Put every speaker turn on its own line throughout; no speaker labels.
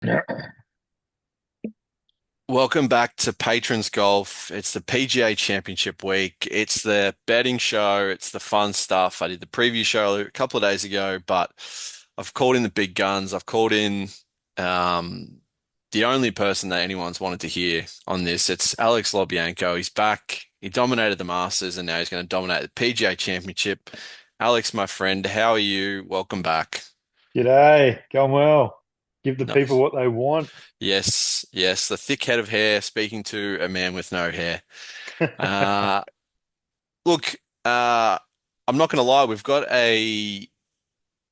Yeah.
Welcome back to Patrons Golf. It's the PGA Championship week. It's the betting show. It's the fun stuff. I did the preview show a couple of days ago, but I've called in the big guns. I've called in um, the only person that anyone's wanted to hear on this. It's Alex Lobianco. He's back. He dominated the Masters, and now he's going to dominate the PGA Championship. Alex, my friend, how are you? Welcome back.
G'day, going well. Give the
No.
people what they want.
Yes, yes, the thick head of hair speaking to a man with no hair. Uh, look, I'm not going to lie. We've got a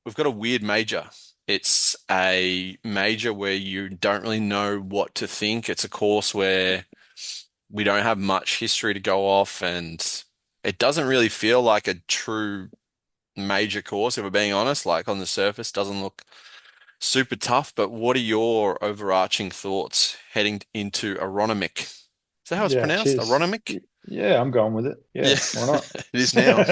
weird major. It's a major where you don't really know what to think. It's a course where we don't have much history to go off, and it doesn't really feel like a true major course, if we're being honest. Like on the surface, doesn't look super tough. But what are your overarching thoughts heading into Aronimink? Is that how it's
Yeah,
pronounced?
cheers.
Aronimink?
Yeah, I'm going with it.
Yeah,
Yeah, why not?
it is now.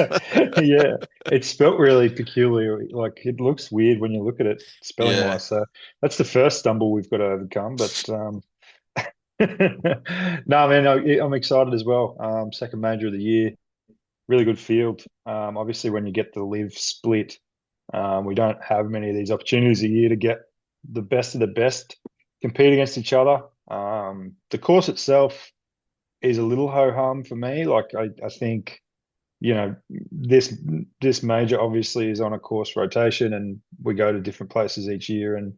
Yeah, it's spelt really peculiar. Like it looks weird when you look at it spelling
Yeah.
wise. So that's the first stumble we've got to overcome. But no, man, I'm excited as well. Second major of the year, really good field. Obviously, when you get the live split, we don't have many of these opportunities a year to get the best of the best compete against each other. The course itself is a little ho-hum for me. Like I think, you know, this major obviously is on a course rotation and we go to different places each year and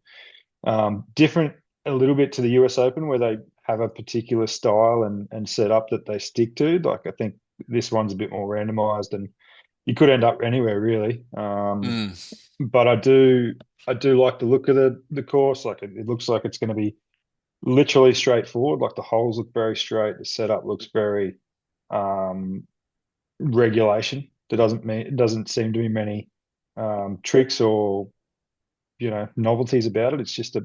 different a little bit to the US Open where they have a particular style and setup that they stick to. Like I think this one's a bit more randomized and you could end up anywhere really.
Mm.
But I do like the look of the course. Like it looks like it's going to be literally straightforward. Like the holes look very straight. The setup looks very um, regulation. It doesn't seem to be many tricks or novelties about it. It's just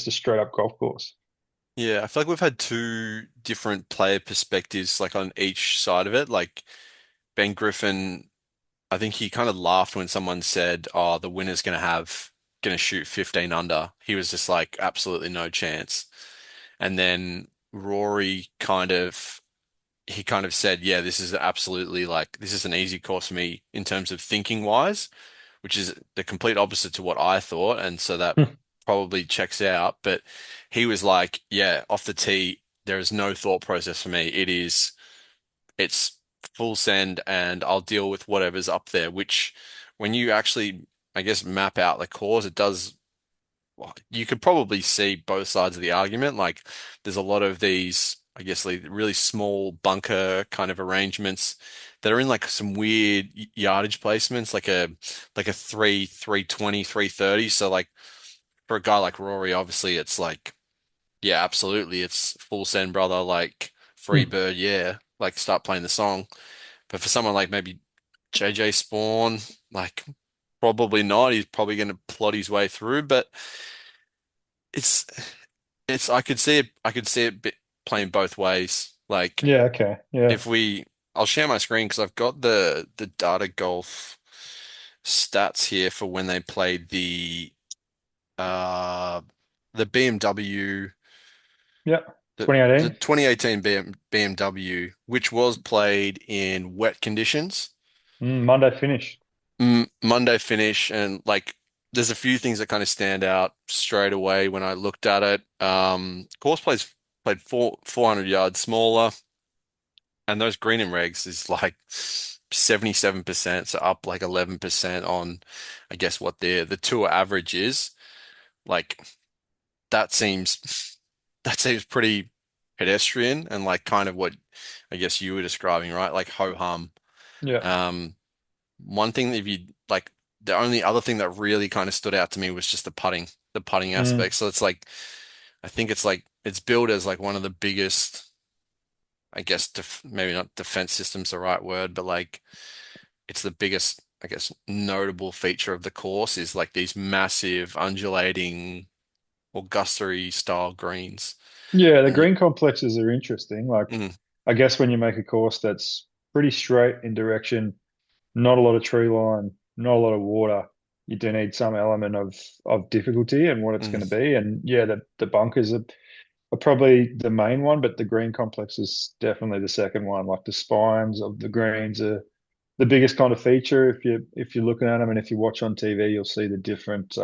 a straight up golf course.
Yeah, I feel like we've had two different player perspectives, like on each side of it. Like Ben Griffin, I think he kind of laughed when someone said, "Oh, the winner's gonna shoot 15 under." He was just like, absolutely no chance. And then Rory he kind of said, "Yeah, this is absolutely like this is an easy course for me in terms of thinking wise," which is the complete opposite to what I thought, and so that probably checks out. But he was like, "Yeah, off the tee, there is no thought process for me. It's full send, and I'll deal with whatever's up there." Which, when you actually, I guess, map out the course, it does. Well, you could probably see both sides of the argument. Like, there's a lot of these, I guess, like really small bunker kind of arrangements that are in like some weird yardage placements, like a 320, 330. So like for a guy like Rory, obviously it's like, yeah, absolutely, it's full send, brother. Like free bird, yeah. Like start playing the song. But for someone like maybe JJ Spawn, like probably not. He's probably going to plod his way through, but it's I could see it playing both ways. Like
Yeah. Okay. Yeah.
if we, I'll share my screen because I've got the data golf stats here for when they played uh the BMW
Yeah.
the
2018.
2018 BMW, which was played in wet conditions.
Monday finish.
Monday finish, and like there's a few things that kind of stand out straight away when I looked at it. Course played 400 yards smaller, and those green and regs is like 77%, so up like 11% on, I guess, what the tour average is. Like that seems that seems pretty pedestrian and like kind of what I guess you were describing, right? Like ho hum.
Yeah.
Um, One thing that if you like, the only other thing that really kind of stood out to me was just the putting
Mm.
aspect. So it's like, I think it's like, it's billed as like one of the biggest, I guess, maybe not defense system's the right word, but like it's the biggest, I guess, notable feature of the course is like these massive undulating Augusta style greens.
Yeah, the
And you,
green complexes are interesting. Like,
mm,
I guess when you make a course that's pretty straight in direction, not a lot of tree line, not a lot of water. you do need some element of difficulty and what it's going
Mm,
to be. And yeah, the bunkers are probably the main one, but the green complex is definitely the second one. Like the spines of the greens are the biggest kind of feature. If you're looking at them and if you watch on TV, you'll see the different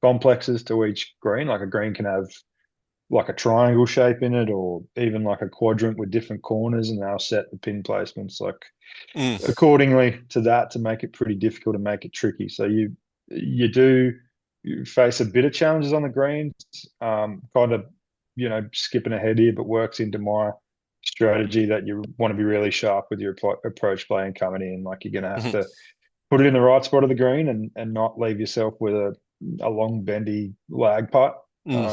complexes to each green. Like a green can have like a triangle shape in it, or even like a quadrant with different corners, and they'll set the pin placements like
mm,
accordingly to that to make it pretty difficult and make it tricky. So you do face a bit of challenges on the greens, kind of skipping ahead here, but works into my strategy that you want to be really sharp with your approach play and coming in. Like you're going to have
mhm,
to put it in the right spot of the green and not leave yourself with a long bendy lag putt.
mm.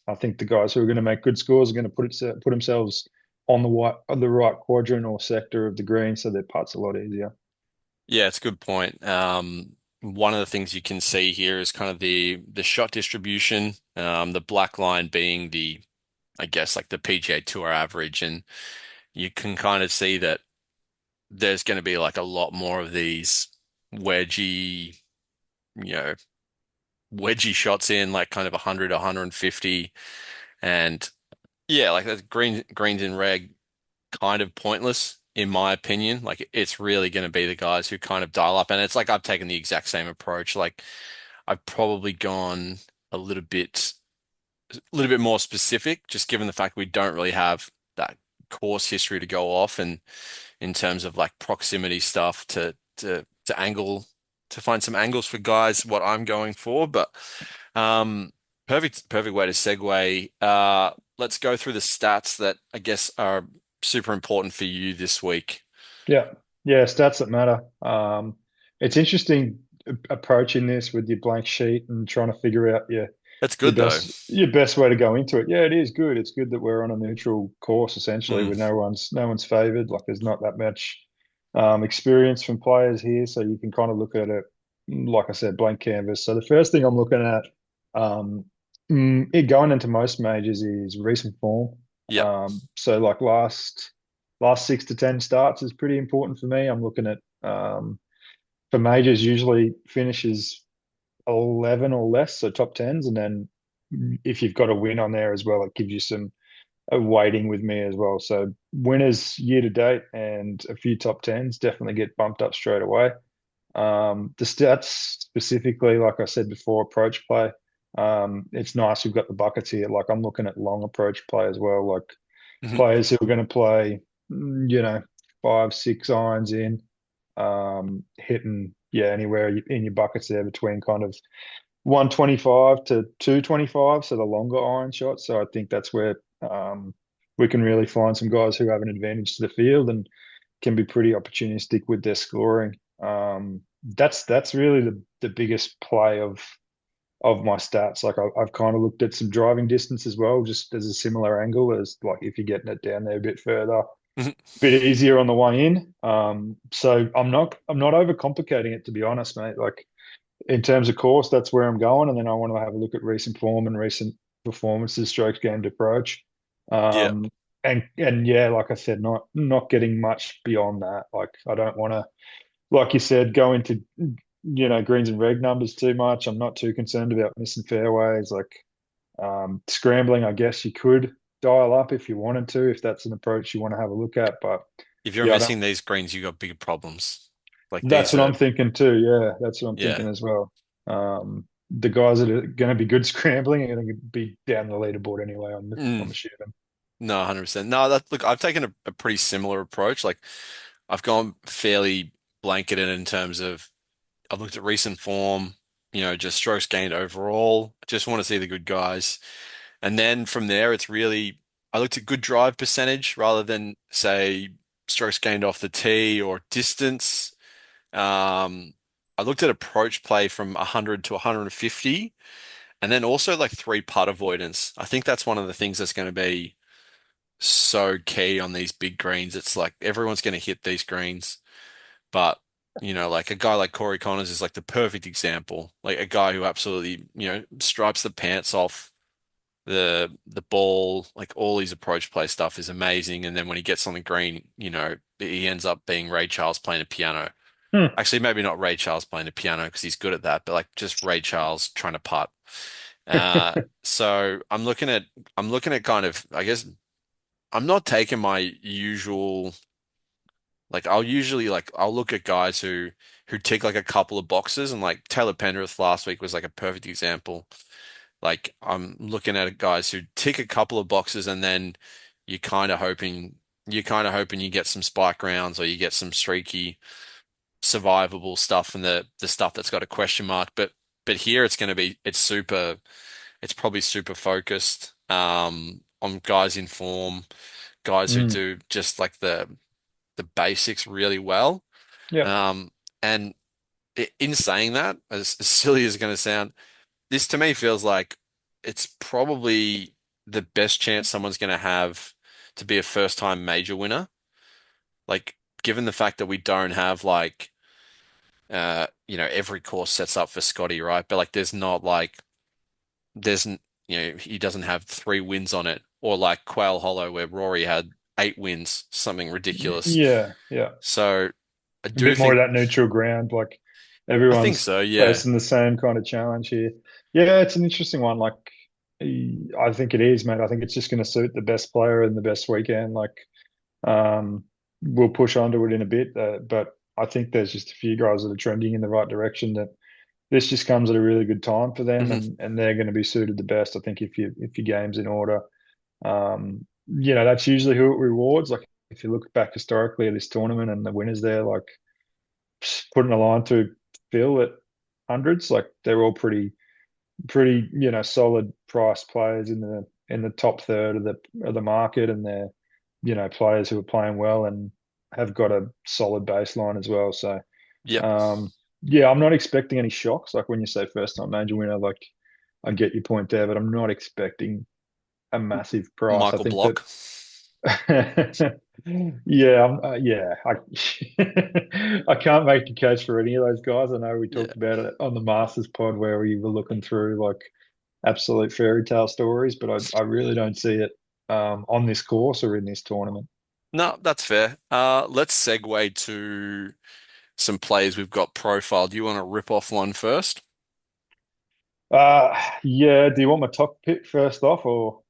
I think the guys who are going to make good scores are going to put themselves on the right quadrant or sector of the green, so their putts a lot easier.
Yeah, it's a good point. One of the things you can see here is kind of the shot distribution. The black line being I guess, like the PGA Tour average, and you can kind of see that there's going to be like a lot more of these wedgy, you know, wedgy shots in like kind of 100, 150, and yeah, like that greens in red kind of pointless in my opinion. Like it's really going to be the guys who kind of dial up, and it's like I've taken the exact same approach. Like I've probably gone a little bit more specific, just given the fact we don't really have that course history to go off, and in terms of like proximity stuff to angle to find some angles for guys, what I'm going for. But perfect way to segue. Let's go through the stats that I guess are super important for you this week.
Yeah, yeah, stats that matter. It's interesting approaching this with your blank sheet and trying to figure out
That's
your
good though.
best way to go into it. Yeah, it is good. It's good that we're on a neutral course essentially,
Mm,
where no one's favored. Like there's not that much experience from players here, so you can kind of look at it, like I said, blank canvas. So the first thing I'm looking at, it going into most majors is recent form.
yep.
So like last 6 to 10 starts is pretty important for me. I'm looking at for majors usually finishes 11 or less, so top tens, and then if you've got a win on there as well, it gives you some a weighting with me as well. So winners year to date and a few top tens definitely get bumped up straight away. The stats specifically, like I said before, approach play. It's nice we've got the buckets here. Like I'm looking at long approach play as well, like
Mhm.
players who are going to play, 5, 6 irons in, hitting anywhere in your buckets there between kind of 125 to 225, so the longer iron shots. So I think that's where we can really find some guys who have an advantage to the field and can be pretty opportunistic with their scoring. That's really the biggest play of my stats. Like I've kind of looked at some driving distance as well, just as a similar angle as like if you're getting it down there a bit further,
Mhm.
bit easier on the way in. So I'm not overcomplicating it to be honest, mate. Like in terms of course, that's where I'm going, and then I want to have a look at recent form and recent performances, strokes gained approach.
Yeah.
Um, and yeah, like I said, not getting much beyond that. Like I don't want to, like you said, go into greens and reg numbers too much. I'm not too concerned about missing fairways. Like scrambling, I guess you could dial up if you wanted to, if that's an approach you want to have a look at. But
If you're
yeah, I don't.
missing these greens, you got bigger problems. Like
That's
these
what
are,
I'm thinking too. Yeah, that's what I'm
yeah.
thinking as well. The guys that are going to be good scrambling are going to be down the leaderboard anyway. I'm
Mm,
assuming.
no, 100%. No, look, I've taken a pretty similar approach. Like I've gone fairly blanketed in terms of I've looked at recent form, just strokes gained overall. I just want to see the good guys. And then from there, it's really, I looked at good drive percentage rather than, say, strokes gained off the tee or distance. I looked at approach play from 100 to 150, and then also like three putt avoidance. I think that's one of the things that's going to be so key on these big greens. It's like everyone's going to hit these greens. But, like a guy like Corey Connors is like the perfect example. Like a guy who absolutely, stripes the pants off the ball, like all his approach play stuff is amazing. And then when he gets on the green, he ends up being Ray Charles playing a piano.
Hmm.
Actually, maybe not Ray Charles playing the piano because he's good at that, but like just Ray Charles trying to putt. So I'm looking at kind of, I guess I'm not taking my usual, like I'll usually like I'll look at guys who tick like a couple of boxes, and like Taylor Penrith last week was like a perfect example. Like I'm looking at guys who tick a couple of boxes, and then you're kind of hoping you get some spike rounds or you get some streaky survivable stuff and the stuff that's got a question mark. But here it's going to be it's probably super focused on guys in form, guys who
Mm.
do just like the basics really well.
Yep.
Um, and in saying that, as silly as it's going to sound, this to me feels like it's probably the best chance someone's going to have to be a first time major winner. Like, given the fact that we don't have like, every course sets up for Scotty, right? But like, there's not like, there's, n- he doesn't have 3 wins on it, or like Quail Hollow where Rory had 8 wins, something ridiculous.
Yeah. Yeah.
So I
A
do
bit more of
think,
that neutral ground. Like
I think
everyone's
so, yeah.
facing the same kind of challenge here. Yeah, it's an interesting one. Like I think it is, mate. I think it's just going to suit the best player and the best weekend. Like um, we'll push onto it in a bit, but I think there's just a few guys that are trending in the right direction. That this just comes at a really good time for them,
Hmm.
and they're going to be suited the best. I think if your game's in order, that's usually who it rewards. Like if you look back historically at this tournament and the winners there, like putting a line to Phil at hundreds, like they're all pretty solid price players in the top third of the market, and they're players who are playing well and have got a solid baseline as well. So
Yep.
yeah, I'm not expecting any shocks. Like when you say first time major winner, like I get your point there, but I'm not expecting a massive price. I
Michael
think that
Block.
yeah, I I can't make the case for any of those guys. I know we
Yeah.
talked about it on the Masters pod where we were looking through like absolute fairy tale stories, but I really don't see it on this course or in this tournament.
No, that's fair. Let's segue to some players we've got profiled. Do you want to rip off one first?
Yeah, do you want my top pick first off, or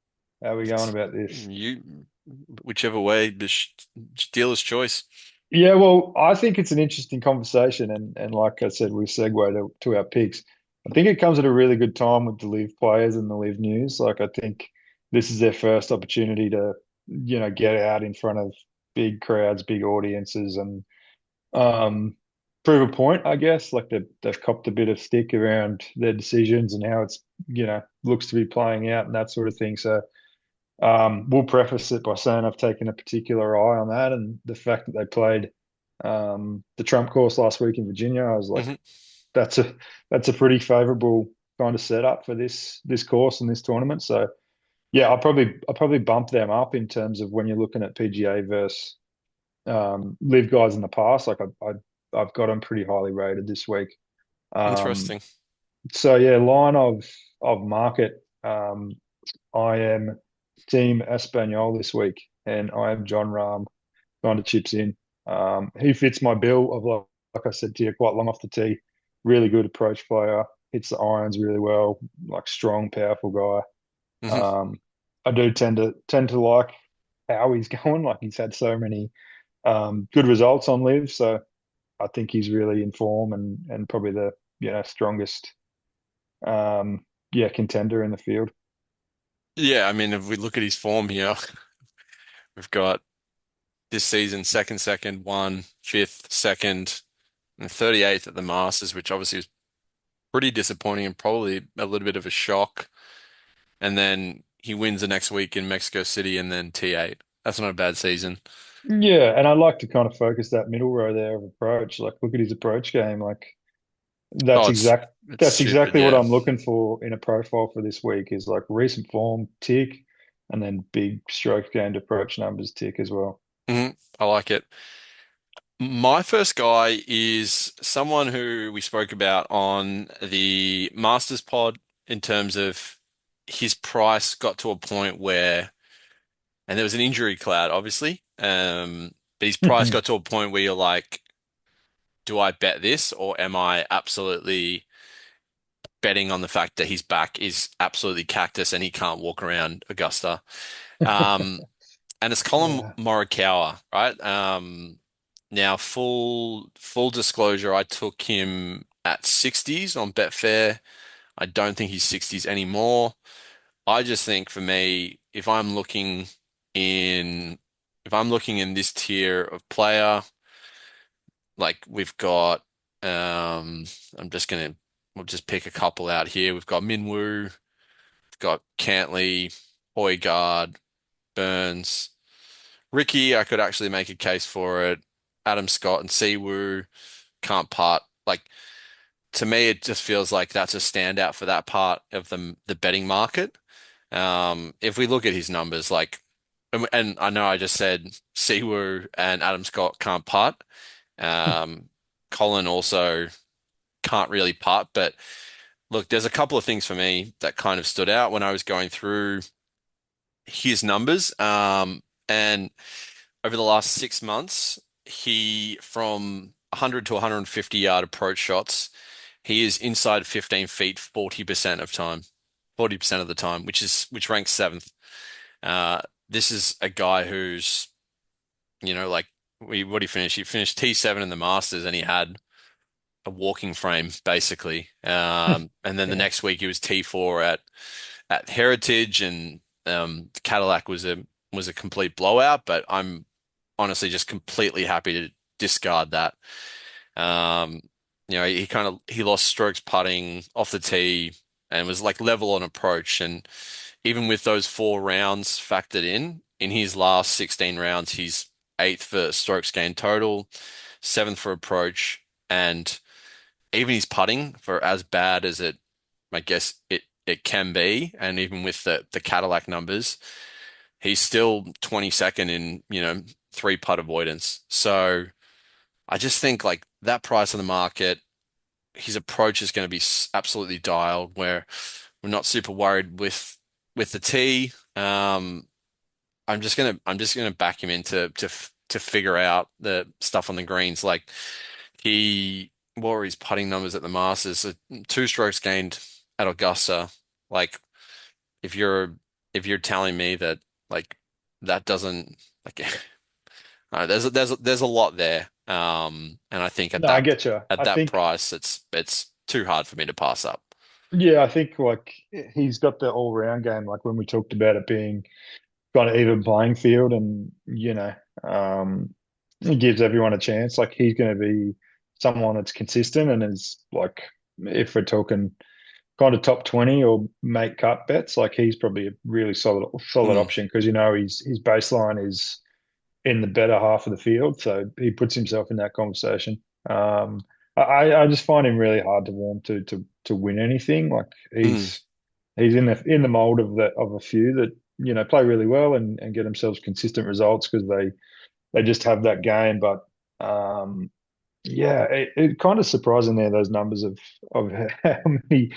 how are we going about this?
You, whichever way, dealer's choice.
Yeah, well, I think it's an interesting conversation, and like I said, we segue to our picks. I think it comes at a really good time with the live players and the live news. Like I think this is their first opportunity to, get out in front of big crowds, big audiences, and um, prove a point. I guess like they've copped a bit of stick around their decisions and how it's looks to be playing out and that sort of thing. So we'll preface it by saying I've taken a particular eye on that, and the fact that they played the Trump course last week in Virginia. I was like,
Hmm.
that's a that's a pretty favourable kind of setup for this course and this tournament. So yeah, I'll probably bump them up in terms of when you're looking at PGA versus live guys in the past. Like I've got them pretty highly rated this week. Um,
Interesting.
so yeah, line of market. I am Team Espanol this week, and I am John Rahm kind of chips in. He fits my bill of like I said to you, quite long off the tee, really good approach player, hits the irons really well, like strong, powerful guy.
Hmm.
I do tend to like how he's going. Like he's had so many good results on live, so I think he's really in form and probably the strongest contender in the field.
Yeah, I mean, if we look at his form here, we've got this season second, second, one, fifth, second, and 38th at the Masters, which obviously was pretty disappointing and probably a little bit of a shock. And then he wins the next week in Mexico City and then T8. That's not a bad season.
Yeah, and I like to kind of focus that middle row there of approach. Like, look at his approach game. Like,
Oh,
that's
it's
exact.
it's
That's
stupid,
exactly what
yeah.
I'm looking for in a profile for this week. Is like recent form tick, and then big stroke gained approach numbers tick as well.
I like it. My first guy is someone who we spoke about on the Masters pod in terms of his price got to a point where, and there was an injury cloud, obviously, but his price got to a point where you're like, do I bet this or am I absolutely betting on the fact that his back is absolutely cactus and he can't walk around Augusta? Um, and it's Colin
Yeah.
Morikawa, right? Now full disclosure, I took him at 60s on Betfair. I don't think he's 60s anymore. I just think for me, in if I'm looking in this tier of player, like we've got I'm just gonna we'll just pick a couple out here. We've got Minwoo, we've got Cantley, Højgaard, Burns, Ricky. I could actually make a case for it. Adam Scott and Siwoo can't putt. Like to me, it just feels like that's a standout for that part of the betting market. If we look at his numbers, and I know I just said Siwoo and Adam Scott can't putt. Um, Colin also can't really putt, but look, there's a couple of things for me that kind of stood out when I was going through his numbers. And over the last 6 months, he from 100 to 150 yard approach shots, he is inside 15 feet 40% of time, 40% of the time, which ranks seventh. Uh, this is a guy who's, like what did he finish? He finished T7 in the Masters and he had a walking frame basically. And then the
Yeah.
next week he was T4 at Heritage, and the Cadillac was a complete blowout. But I'm honestly just completely happy to discard that. Um, he lost strokes putting off the tee and was like level on approach. And even with those 4 rounds factored in his last 16 rounds, he's eighth for strokes gained total, seventh for approach, and even his putting, for as bad as I guess it can be, and even with the Cadillac numbers, he's still 22nd in, three putt avoidance. So I just think like that price on the market, his approach is going to be absolutely dialed where we're not super worried with the tee. I'm just gonna back him into to figure out the stuff on the greens. Like what were his putting numbers at the Masters? So 2 strokes gained at Augusta. Like if you're if you're telling me that like that doesn't like there's a lot there. And I think
No, I get you.
at
I
that
think,
price, it's too hard for me to pass up.
yeah, I think like he's got the all round game. Like when we talked about it being kind of even playing field, and he gives everyone a chance. Like he's going to be someone that's consistent and is like, if we're talking kind of top 20 or make cut bets, like he's probably a really solid
Mm,
option because his baseline is in the better half of the field, so he puts himself in that conversation. I just find him really hard to warm to win anything. Like
mm.
he's in the mold of a few that play really well and get themselves consistent results because they just have that game. But um, yeah, it kind of surprising there those numbers of how many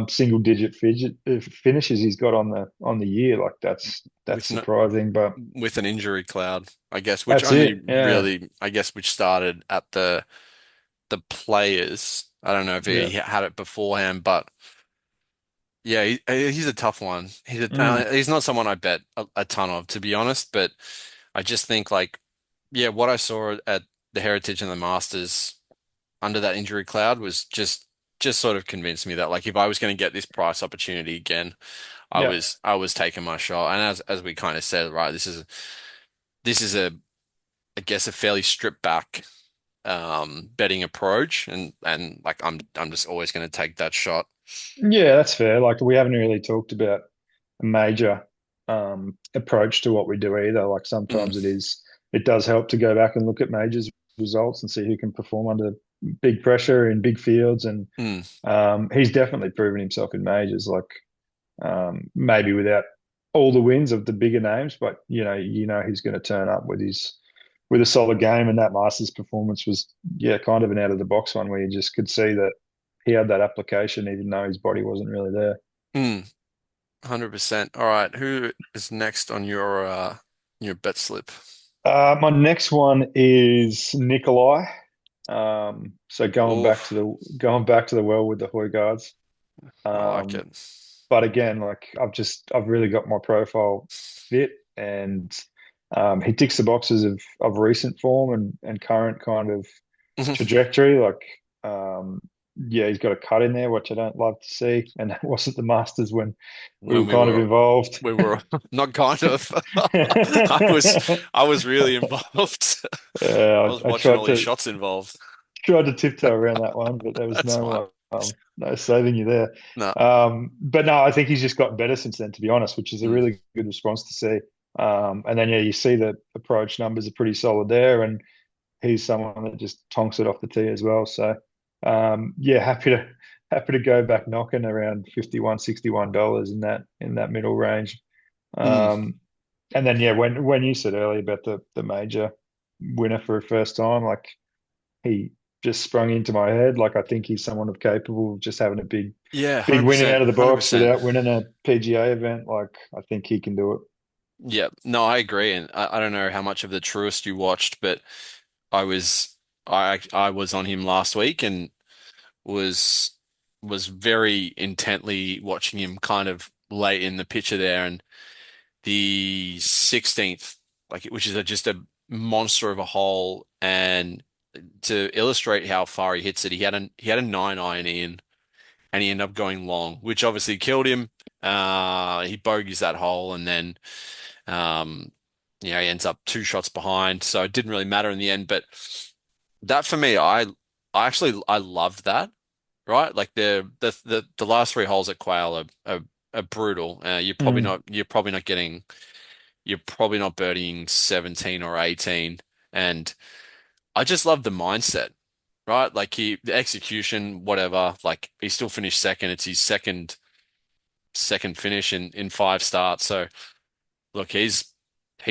single digit finishes he's got on the year. Like that's
With no,
surprising, but
with an injury cloud, I guess, which
that's
only
it. Yeah,
really, I guess, which started at the players. I don't know if
yeah.
he had it beforehand, but yeah, he's a tough one.
Mm.
He's not someone I bet a ton of, to be honest. But I just think like, yeah, what I saw at the Heritage and the Masters under that injury cloud was just sort of convinced me that like if I was going to get this price opportunity again,
Yeah.
I was taking my shot. And as we kind of said, right, this is a I guess a fairly stripped back betting approach, and like I'm just always going to take that shot.
Yeah, that's fair. Like we haven't really talked about a major approach to what we do either. Like
Mm,
sometimes it does help to go back and look at majors results and see who can perform under big pressure in big fields. And
mm.
he's definitely proven himself in majors. Like maybe without all the wins of the bigger names, but he's going to turn up with a solid game. And that Masters performance was kind of an out of the box one where you just could see that he had that application even though his body wasn't really there.
Mm, 100%. All right, who is next on your bet slip?
My next one is Nikolai. So
Oh,
going back to the well with the Højgaards.
I like
Um,
it.
but again, like I've really got my profile fit, and he ticks the boxes of recent form and current kind of trajectory. Like, yeah, he's got a cut in there, which I don't love to see. And that wasn't the Masters when we were
When
kind of involved.
we were not kind of. I was I was really involved. I was
I
watching all your shots involved.
tried to tiptoe around that one, but there was
That's fine.
no saving you there.
No.
But no, I think he's just gotten better since then, to be honest, which is a
Mm.
really good response to see. And then yeah, you see the approach numbers are pretty solid there, and he's someone that just tonks it off the tee as well. So yeah, happy to go back knocking around 51, $61 in that middle range.
Mm.
Um, and then yeah, when you said earlier about the major winner for a first time, like he just sprung into my head. Like I think he's someone of capable of just having a
Yeah,
big win
100%.
out of the box
100%.
without winning a PGA event. Like I think he can do it.
Yeah, no, I agree. And I don't know how much of the Truest you watched, but I was I was on him last week and was was very intently watching him kind of late in the picture there and the 16th, like which is just a monster of a hole. And to illustrate how far he hits it, he had a 9 iron in and he ended up going long, which obviously killed him. He bogeys that hole and then um he ends up 2 shots behind, so it didn't really matter in the end. But that for me, I actually I loved that, right? Like the last 3 holes at Quail are brutal.
Mm.
You're probably not birdieing 17 or 18. And I just love the mindset, right? Like the execution, whatever, like he still finished second. It's his second finish in 5 starts. So look, he's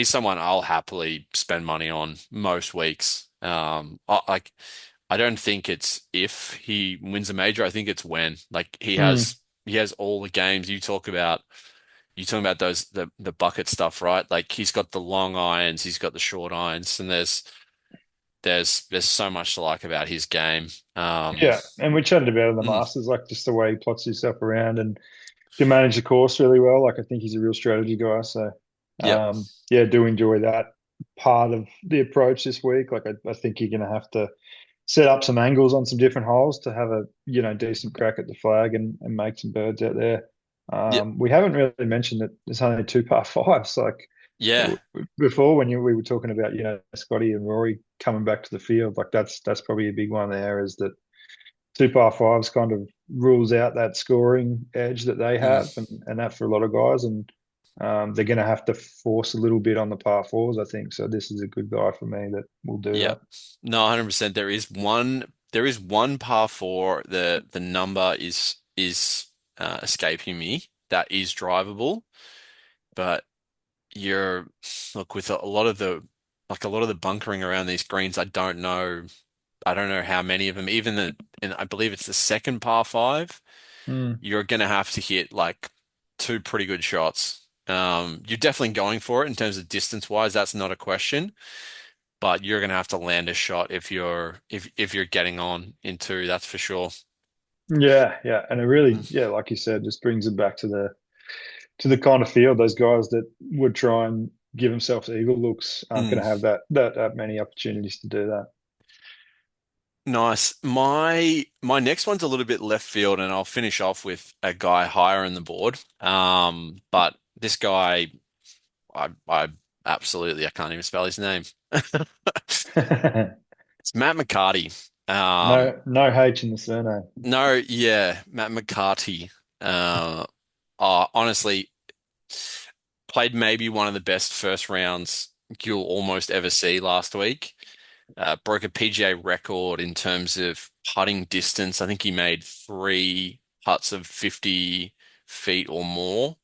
someone I'll happily spend money on most weeks. I don't think it's if he wins a major. I think it's when. Like
Mm.
he has all the games you talking about those the bucket stuff, right? Like he's got the long irons, he's got the short irons, and there's so much to like about his game.
Yeah, and we chatted about it in the
Mm,
Masters, like just the way he plots himself around and can manage the course really well. Like I think he's a real strategy guy. So
yep,
yeah, do enjoy that part of the approach this week. Like I think you're going to have to set up some angles on some different holes to have a decent crack at the flag and make some birds out there.
yep,
We haven't really mentioned that there's only two par fives. Like
yeah,
before, when we were talking about Scotty and Rory coming back to the field, like that's probably a big one there. Is that two par fives kind of rules out that scoring edge that they
mm,
have, and that for a lot of guys, and they're going to have to force a little bit on the par fours, I think. So this is a good guy for me that will do
yep.
that.
No, 100%. There is one par four. The number is escaping me. That is drivable, but you're look with a lot of a lot of the bunkering around these greens. I don't know how many of them. Even and I believe it's the second par five.
Mm.
You're gonna have to hit like 2 pretty good shots. You're definitely going for it in terms of distance wise. That's not a question, but you're gonna have to land a shot if you're getting on into that's for sure.
Yeah, yeah, and it really,
Mm,
yeah, like you said, just brings it back to the kind of field. Those guys that would try and give themselves eagle looks aren't going
mm.
to have that many opportunities to do that.
Nice. My next one's a little bit left field, and I'll finish off with a guy higher in the board. But this guy, I absolutely I can't even spell his name. It's Matt McCarty. Um,
No H in the surname.
no, yeah, Matt McCarty. Uh, honestly, played maybe one of the best first rounds you'll almost ever see last week. Broke a PGA record in terms of putting distance. I think he made 3 putts of 50 feet or more.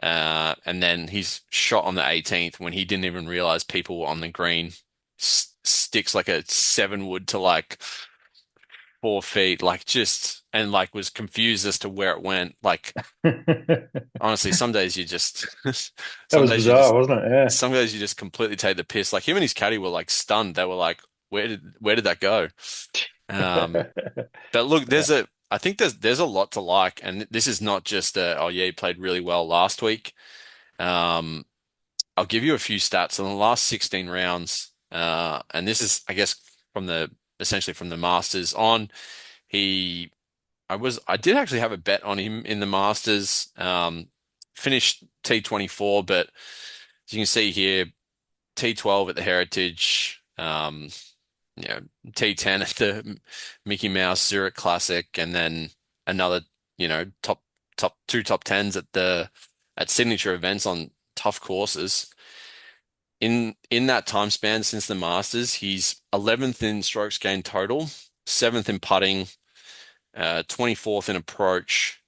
And then he's shot on the 18th when he didn't even realize people were on the green. Sticks like a 7 wood to like 4 feet, like just, and like was confused as to where it went. Like,
That
honestly, some days you just,
was bizarre, wasn't it? Yeah.
some days you just completely take the piss. Like him and his caddy were like stunned. They were like, where did that go? But look,
Yeah.
I think there's a lot to like, and this is not just oh yeah, he played really well last week. Um, I'll give you a few stats on the last 16 rounds, and this is, I guess, from the essentially from the Masters on. He, I did actually have a bet on him in the Masters. Finished T24, but as you can see here, T12 at the Heritage. You know, T10 at the Mickey Mouse Zurich Classic, and then another, top tens at signature events on tough courses. In that time span since the Masters, he's 11th in strokes gained total, 7th in putting, 24th in approach,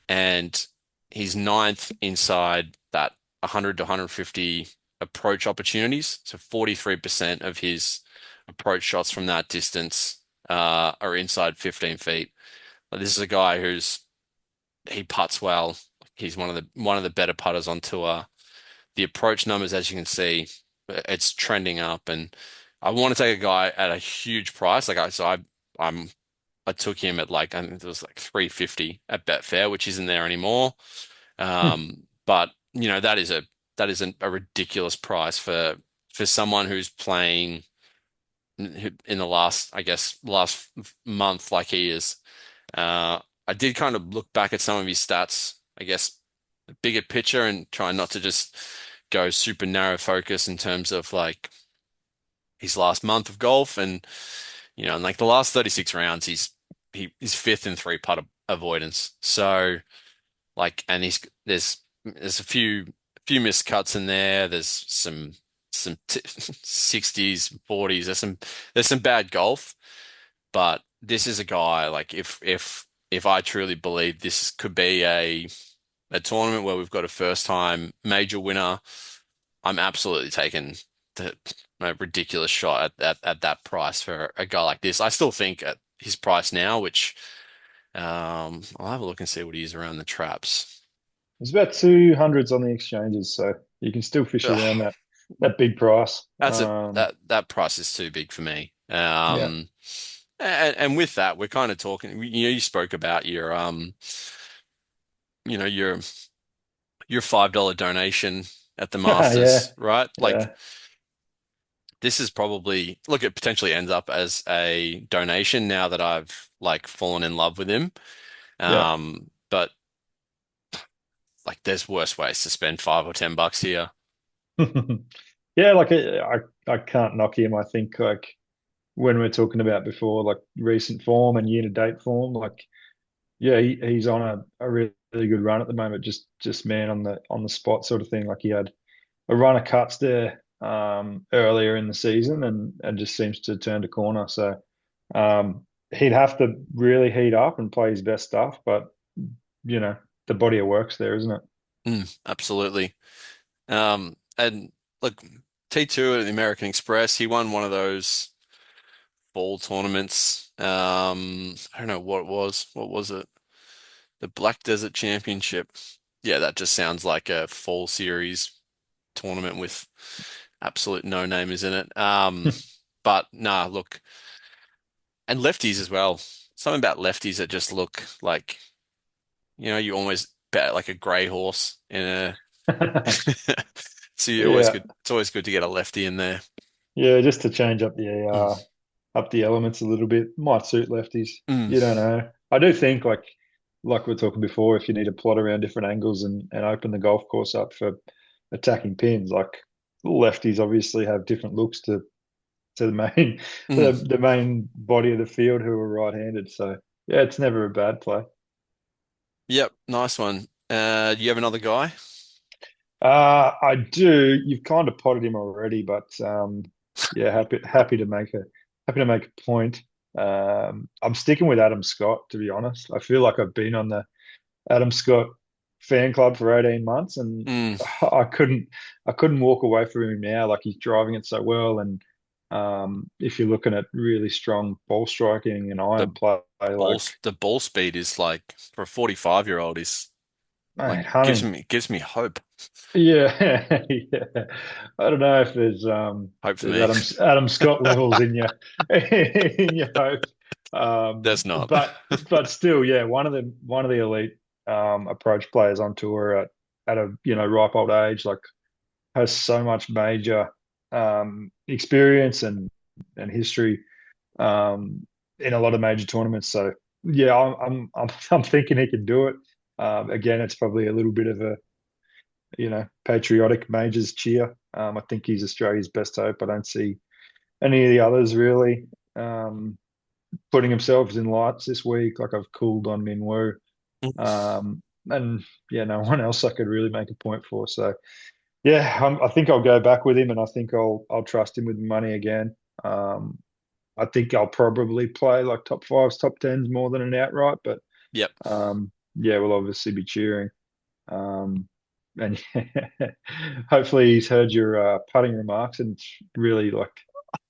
and he's ninth inside that 100 to 150 approach opportunities. So 43% of his approach shots from that distance are inside 15 feet. This is a guy he putts well. He's one of the better putters on tour. The approach numbers, as you can see, it's trending up, and I want to take a guy at a huge price. I took him at like I think it was like 350 at Betfair, which isn't there anymore. But that is a ridiculous price for someone who's playing in the last, I guess, last month like he is. Uh, I did kind of look back at some of his stats, I guess, bigger picture and try not to just go super narrow focus in terms of like his last month of golf and in like the last 36 rounds he's fifth in three putt avoidance. So like and there's a few missed cuts in there. There's some 60s, 40s. There's some bad golf, but this is a guy like if I truly believe this could be a tournament where we've got a first time major winner, I'm absolutely taking the a ridiculous shot at that price for a guy like this. I still think at his price now, which I'll have a look and see what he is around the traps.
There's about 200s on the exchanges, so you can still fish around
Ugh,
that big price.
that price is too big for me.
Yeah.
And with that, we're kind of talking. You spoke about you know, your $5 donation at the
Yeah.
Masters, right? Like
Yeah.
this is probably look, it potentially ends up as a donation now that I've like fallen in love with him.
Yeah.
But like there's worse ways to spend $5 or $10 here.
Yeah, like I can't knock him. I think like when we're talking about before, like recent form and year to date form, like yeah, he's on a really good run at the moment. Just man on the spot sort of thing. Like he had a run of cuts there earlier in the season and just seems to turn a corner. So he'd have to really heat up and play his best stuff, but you know, the body of work's there, isn't it?
Absolutely. And look, T2 at the American Express, he won one of those fall tournaments. I don't know what it was. What was it? The Black Desert Championship. Yeah, that just sounds like a fall series tournament with absolute no-namers in it. But nah, look, and lefties as well. Something about lefties that just look like, you almost bet like a grey horse in a. So you always
Yeah.
good. It's always good to get a lefty in there.
Yeah, just to change
Mm.
up the elements a little bit. Might suit lefties.
Mm.
You don't know. I do think like we were talking before, if you need to plot around different angles and open the golf course up for attacking pins, like lefties obviously have different looks to the main
Mm.
the main body of the field who are right-handed. So yeah, it's never a bad play.
Yep, nice one. Do you have another guy?
I do. You've kind of potted him already, but yeah, happy to make a point. I'm sticking with Adam Scott, to be honest. I feel like I've been on the Adam Scott fan club for 18 months, and
Mm.
I couldn't I couldn't walk away from him now. Like he's driving it so well, and if you're looking at really strong ball striking and
The
iron play, like
the ball speed is like for a 45-year-old is. Like
Mate, hunting.
gives me hope.
Yeah, yeah. I don't know if
Hope for
there's
me.
Adam Scott levels in your in your hope.
There's not.
But still, yeah, one of the elite approach players on tour at a ripe old age, like has so much major experience and history in a lot of major tournaments. So yeah, I'm thinking he can do it. Again, it's probably a little bit of a patriotic majors cheer. I think he's Australia's best hope. I don't see any of the others really putting themselves in lights this week. Like I've cooled on Minwoo, and yeah, no one else I could really make a point for. So yeah, I think I'll go back with him, and I think I'll trust him with money again. Um, I think I'll probably play like top fives, top tens more than an outright, but
Yep.
yeah, we'll obviously be cheering. Um, and hopefully he's heard your putting remarks and it's really like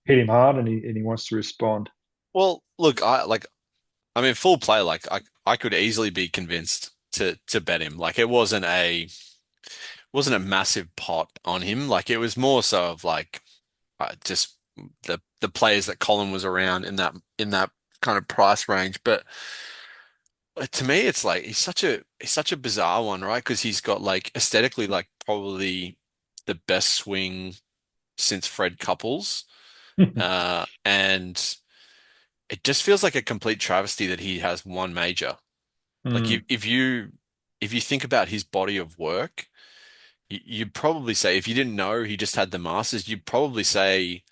hit him hard and he wants to respond.
Well, look, I mean full play, like I could easily be convinced to bet him. Like it wasn't a massive pot on him. Like it was more so of like just the players that Colin was around in that kind of price range. But to me, it's like he's such a bizarre one, right? Because he's got like aesthetically like probably the best swing since Fred Couples, and it just feels like a complete travesty that he has one major. Like
Mm,
if you think about his body of work, you'd probably say if you didn't know he just had the Masters, you'd probably say,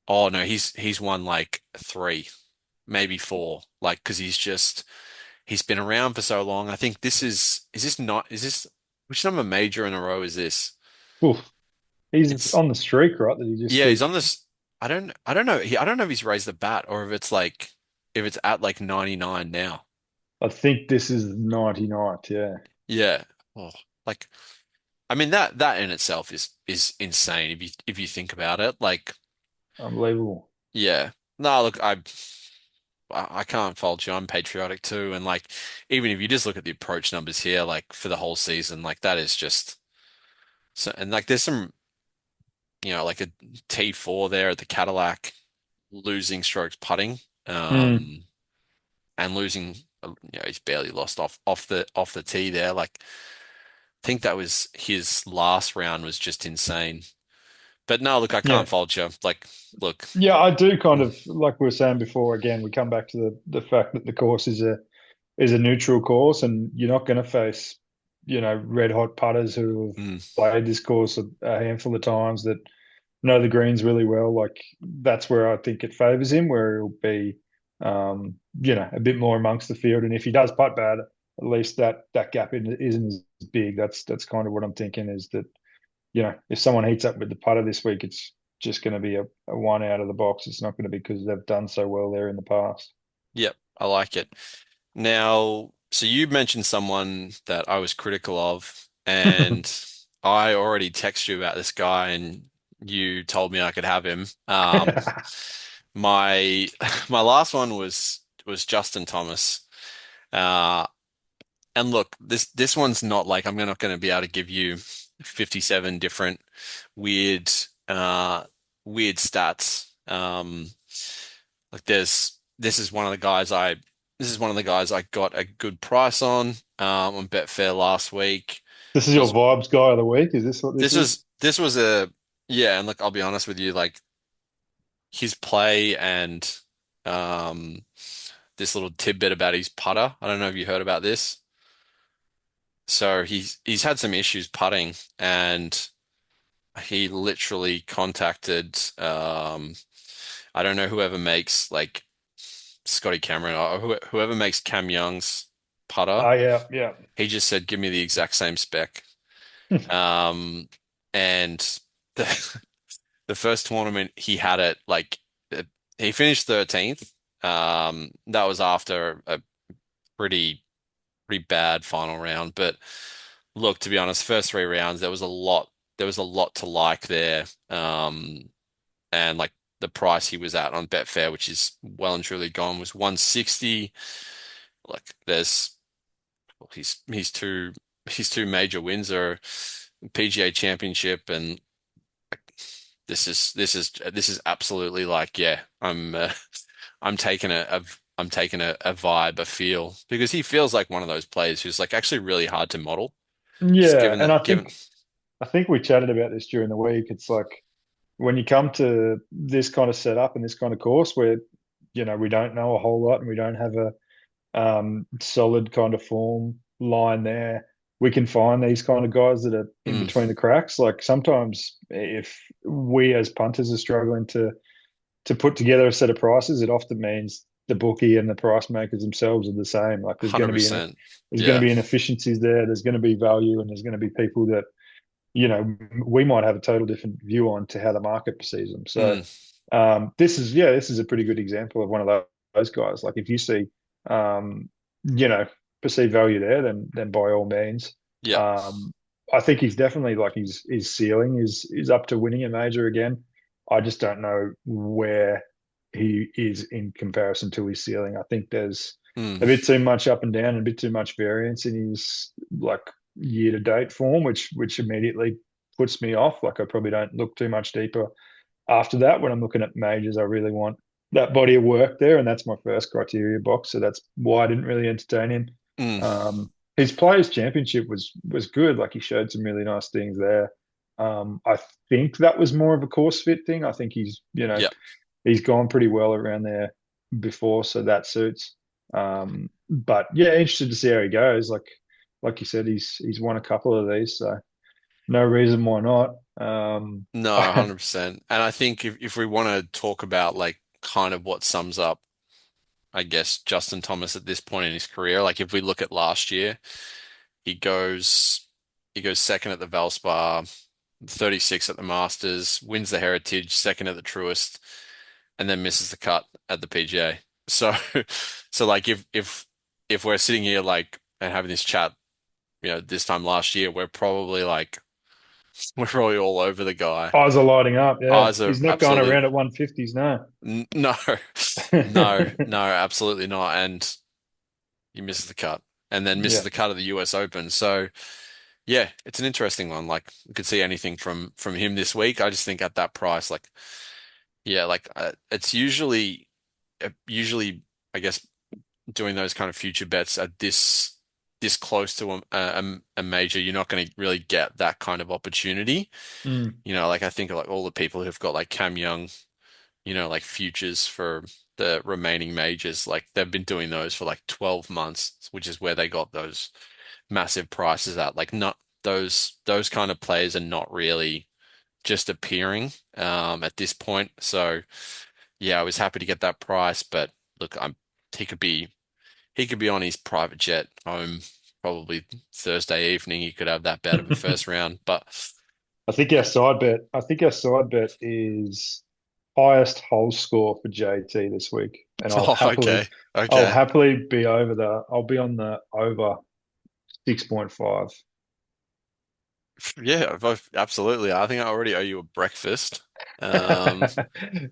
oh no, he's won like three, maybe four, like because he's been around for so long. I think is this which number major in a row is this?
oof. He's
It's
on the streak, right? That he just
yeah, he's
keeps.
on this. I don't know. I don't know if he's raised the bat or if it's like if it's at like 99 now.
I think this is 99th. Yeah,
Yeah. Oh, like I mean that in itself is insane if you think about it. Like
unbelievable.
yeah. No, look, I can't fault you. I'm patriotic too, and like even if you just look at the approach numbers here, like for the whole season, like that is just so. And like there's some, like a T4 there at the Cadillac, losing strokes putting,
Mm,
um, and losing. He's barely lost off the tee there. Like I think that was his last round was just insane. But no, look, I
yeah,
can't fault you. Like, look,
yeah. I do kind
mm,
of like we were saying before. Again, we come back to the fact that the course is a neutral course, and you're not going to face, red hot putters who have
mm,
played this course a handful of times that know the greens really well. Like that's where I think it favors him, where he'll be, a bit more amongst the field. And if he does putt bad, at least that gap isn't as big. That's kind of what I'm thinking is that, if someone heats up with the putter this week, it's just going to be a one out of the box. It's not going to be because they've done so well there in the past.
yep, I like it. Now, so you mentioned someone that I was critical of, and I already texted you about this guy, and you told me I could have him. My my last one was Justin Thomas. Uh, and look, this one's not like I'm not going to be able to give you 57 different weird uh weird stats. Like this is one of the guys I got a good price on Betfair last week.
This is
It
your
was
vibes guy of the week. Is this what this is?
this was a yeah, and look, I'll be honest with you, like his play and um this little tidbit about his putter. I don't know if you heard about this. So he's had some issues putting and he literally contacted I don't know whoever makes like Scotty Cameron or whoever makes Cam Young's putter.
Oh yeah, yeah.
He just said, "Give me the exact same spec." Um, and the the first tournament he had it like uh, he finished 13th. That was after a pretty pretty bad final round. But look, to be honest, first three rounds there was a lot to like there. And like the price he was at on Betfair, which is well and truly gone, was 160. Like there's he's his two major wins are PGA Championship, and this is absolutely like, yeah, I'm taking I'm taking a vibe, a feel, because he feels like one of those players who's like actually really hard to model. Just
Yeah,
given
and
that, given,
I think we chatted about this during the week. It's like when you come to this kind of setup and this kind of course where we don't know a whole lot and we don't have a solid kind of form line there, we can find these kind of guys that are in
mm,
between the cracks. Like sometimes if we as punters are struggling to put together a set of prices, it often means the bookie and the price makers themselves are the same. Like there's
100%.
going to
Yeah.
be inefficiencies there. There's going to be value, and there's going to be people that we might have a total different view on to how the market perceives them. So
Mm,
this is a pretty good example of one of those guys. Like if you see um, you know, perceived value there, then by all means.
yeah.
Um, I think he's definitely like his ceiling is up to winning a major again. I just don't know where he is in comparison to his ceiling. I think there's
Mm,
a bit too much up and down and a bit too much variance in his like year to date form, which immediately puts me off. Like I probably don't look too much deeper after that. When I'm looking at majors, I really want that body of work there, and that's my first criteria box. So that's why I didn't really entertain him.
mm,
His Players Championship was good. Like he showed some really nice things there. I think that was more of a course fit thing. I think
yeah.
he's gone pretty well around there before, so that suits. But yeah, interested to see how he goes. Like you said, he's won a couple of these, so no reason why not.
No, 100%. And I think if we want to talk about like kind of what sums up, I guess, Justin Thomas at this point in his career, like if we look at last year, he goes he goes second at the Valspar, 36 at the Masters, wins the Heritage, second at the Truist, and then misses the cut at the PGA. So so like if we're sitting here like and having this chat, this time last year, we're probably all over the guy.
Eyes are lighting up. Yeah,
Eyes are
he's not going
absolutely
around at 150s now.
no, no, absolutely not. And he misses the cut, and then misses
Yeah.
the cut at the US Open. So yeah, it's an interesting one. Like we could see anything from him this week. I just think at that price, like yeah, like it's usually I guess doing those kind of future bets at this close to a major, you're not going to really get that kind of opportunity.
Mm.
Like I think like all the people who've got like Cam Young, like futures for the remaining majors, like they've been doing those for like 12 months, which is where they got those massive prices at. Like not those kind of players are not really just appearing at this point. So yeah, I was happy to get that price, but look, he could be he could be on his private jet home probably Thursday evening. He could have that bet of a first round, but
I think our side bet is highest hole score for JT this week, and
oh, okay,
I'll
okay.
happily be I'll be on the over 6.5.
Yeah, absolutely. I think I already owe you a breakfast. Um,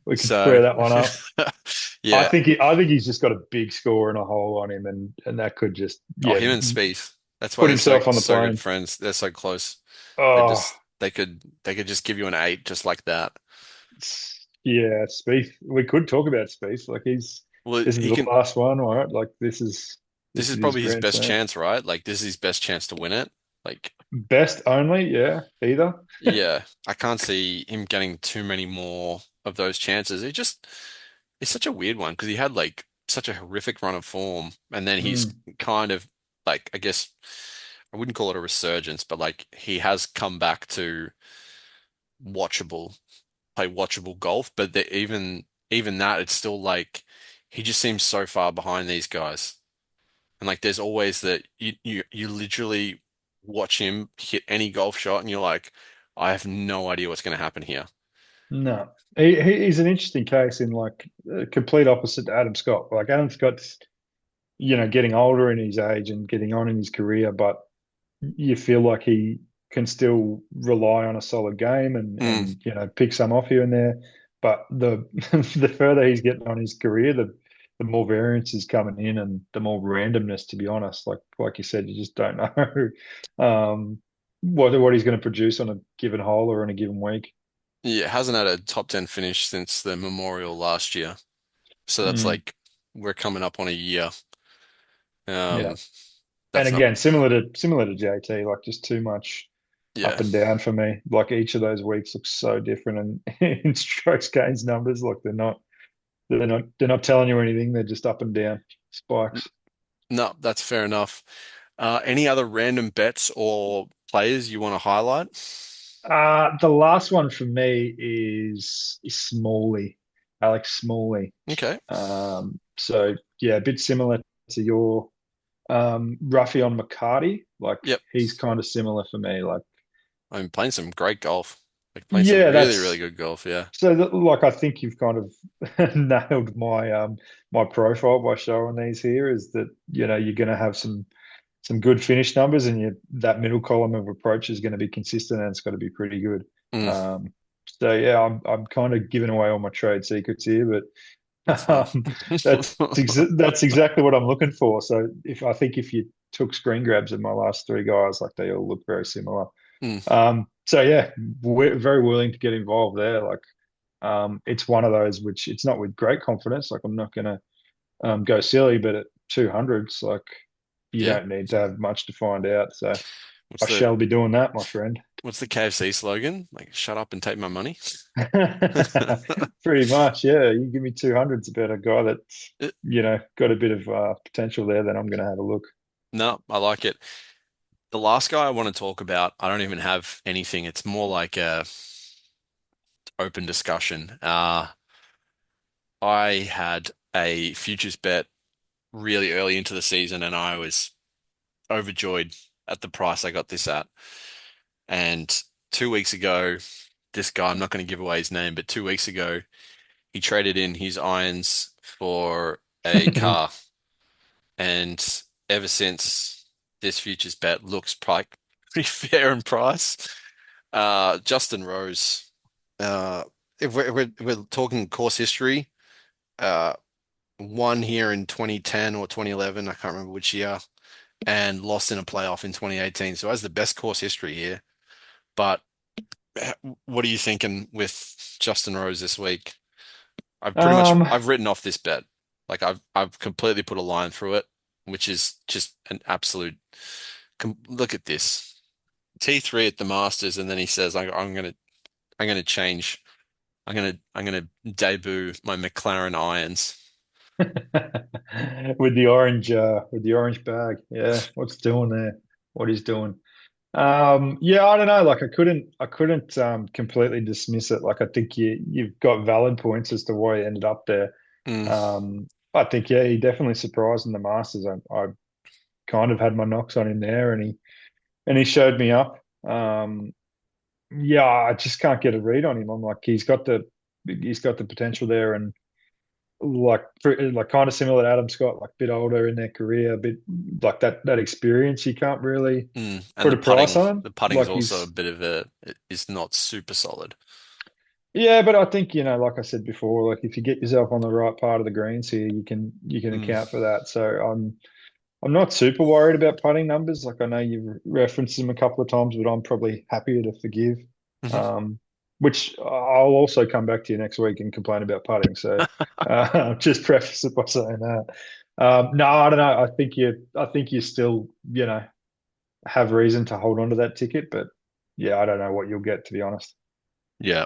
We could
so
square that one up.
yeah.
I think he's just got a big score and a hole on him, and that could just
Oh, him and Spieth. That's why
put
they're so
himself on the
so good
plane.
friends. They're so close. They
Oh,
just they could just give you an eight just like that.
yeah, Spieth. We could talk about Spieth. Like
Well,
this is
he
the
can.
last one, right? Like
This
this
is
is his
probably his
grand
best
slam.
chance, right? Like this is his best chance to win it. Like
Best only, yeah, either.
yeah, I can't see him getting too many more of those chances. It's such a weird one because he had like such a horrific run of form, and then he's
Mm,
kind of like I guess I wouldn't call it a resurgence, but like he has come back to watchable, play watchable golf. But even that, it's still like he just seems so far behind these guys. And like there's always that you literally watch him hit any golf shot, and you're like, I have no idea what's going to happen here.
no, he's an interesting case in like a complete opposite to Adam Scott. Like Adam Scott's, getting older in his age and getting on in his career, but you feel like he can still rely on a solid game
Mm,
and pick some off here and there. But the the further he's getting on his career, the more variance is coming in and the more randomness, to be honest. Like you said, you just don't know what he's going to produce on a given hole or in a given week.
Yeah, hasn't had a top 10 finish since the Memorial last year. So that's
Mm,
like we're coming up on a year.
yeah.
Um,
And
that's not,
again, similar to JT, like just too much up
yeah.
and down for me. Like each of those weeks looks so different, and in strokes gains numbers, like they're not telling you anything. They're just up and down spikes.
No, that's fair enough. Any other random bets or players you want to highlight?
The last one for me is Smalley, Alex Smalley.
Okay.
So yeah, a bit similar to your Ruffy on McCarty. Like
Yep.
he's kind of similar for me. Like
I'm playing some great golf. Like playing some
yeah,
really, really
that's
good golf. Yeah.
so that, like I think you've kind of nailed my profile by showing these here. Is that you're going to have some good finish numbers, and that middle column of approach is going to be consistent, and it's got to be pretty good.
Mm,
Um, so yeah, I'm kind of giving away all my trade secrets here,
that's
but
fine.
that's exactly what I'm looking for. So if you took screen grabs of my last three guys, like they all look very similar.
Mm,
So yeah, we're very willing to get involved there. Like it's one of those which it's not with great confidence. Like I'm not going to go silly, but at 200s, like you
yeah.
don't need to have much to find out. So
What's
I
the
shall be doing that, my friend.
what's the KFC slogan? Like, shut up and take my money.
Pretty much, yeah. You give me 200s about a guy that's,
It-
got a bit of potential there, then I'm going to have a look.
no, I like it. The last guy I want to talk about, I don't even have anything. It's more like a open discussion. I had a futures bet really early into the season, and I was overjoyed at the price I got this at. And 2 weeks ago, this guy, I'm not going to give away his name, but 2 weeks ago, he traded in his irons for a car. And ever since, this futures bet looks pretty fair in price. Justin Rose, uh, if we're talking course history, uh, won here in 2010 or 2011, I can't remember which year, and lost in a playoff in 2018. So has the best course history here. But what are you thinking with Justin Rose this week?
Um,
I've written off this bet. Like I've completely put a line through it, which is just an absolute look at this. T3 at the Masters, and then he says, I'm gonna change. I'm gonna debut my McLaren irons.
with the orange bag, yeah. What's doing there? What he's doing? Yeah, I don't know. Like I couldn't completely dismiss it. Like I think you've got valid points as to why he ended up there.
Mm,
I think yeah, he definitely surprised in the Masters. I kind of had my knocks on him there, and he showed me up. Yeah, I just can't get a read on him. I'm like he's got the potential there, and like kind of similar to Adam Scott, like a bit older in their career, a bit like that experience. You can't really
and
put a price on him.
the putting's
Like
also a
he's
bit of a, is not super solid.
Yeah, but I think, like I said before, like if you get yourself on the right part of the greens here, you can
Mm,
account for that. So I'm not super worried about putting numbers. Like I know you've referenced them a couple of times, but I'm probably happier to forgive.
mhm.
Um, which I'll also come back to you next week and complain about putting. So just preface it by saying that. No, I don't know. I think you still, have reason to hold on to that ticket, but yeah, I don't know what you'll get, to be honest.
Yeah,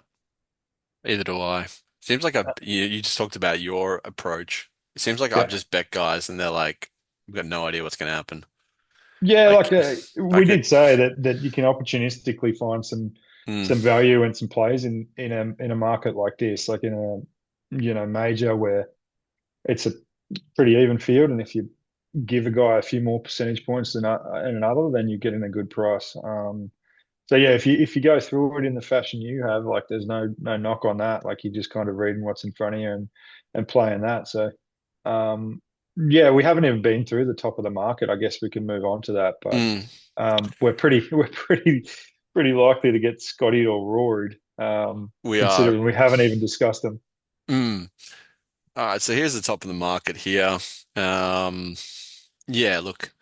either do I. Seems like you just talked about your approach. It seems like I've
Yeah.
just bet guys and they're like, we've got no idea what's going to happen.
Yeah, like
Like,
we
like it,
did say that you can opportunistically find
mm,
some value and some plays in a market like this, like in a major where it's a pretty even field, and if you give a guy a few more percentage points than another, then you're getting a good price. So yeah, if you go through it in the fashion you have, like there's no knock on that. Like you're just kind of reading what's in front of you and playing that. So um, yeah, we haven't even been through the top of the market. I guess we can move on to that, but
mm,
we're pretty likely to get Scotty or roared,
we are.
considering we haven't even discussed them.
Mm. All right, so here's the top of the market here. Um, yeah, look,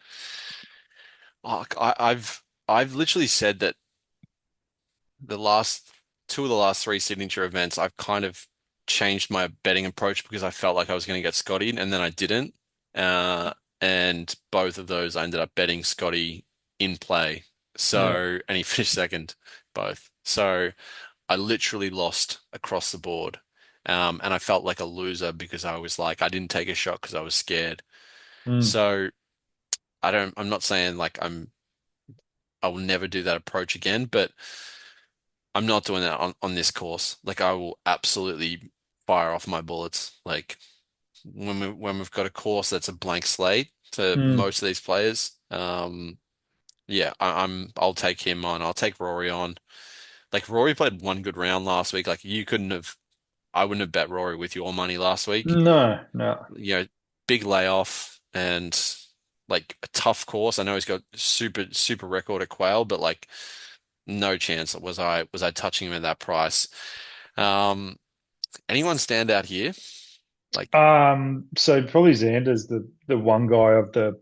I've literally said that the last two of the last three signature events, I've kind of changed my betting approach because I felt like I was going to get Scotty, and then I didn't. Uh, and both of those I ended up betting Scotty in play.
Yeah.
And he finished second, both. So I literally lost across the board. And I felt like a loser because I was like, I didn't take a shot because I was scared.
Mm.
So I'm not saying like I will never do that approach again, but I'm not doing that on this course. Like I will absolutely fire off my bullets. Like when we've got a course that's a blank slate to
Mm.
most of these players, yeah, I'll take him on. I'll take Rory on. Like Rory played one good round last week. Like you couldn't have, I wouldn't have bet Rory with your money last week.
No, no.
You know, big layoff and like a tough course. I know he's got super record at Quail, but like no chance was I touching him at that price. Um, anyone stand out here? Like,
So probably Xander's the one guy of the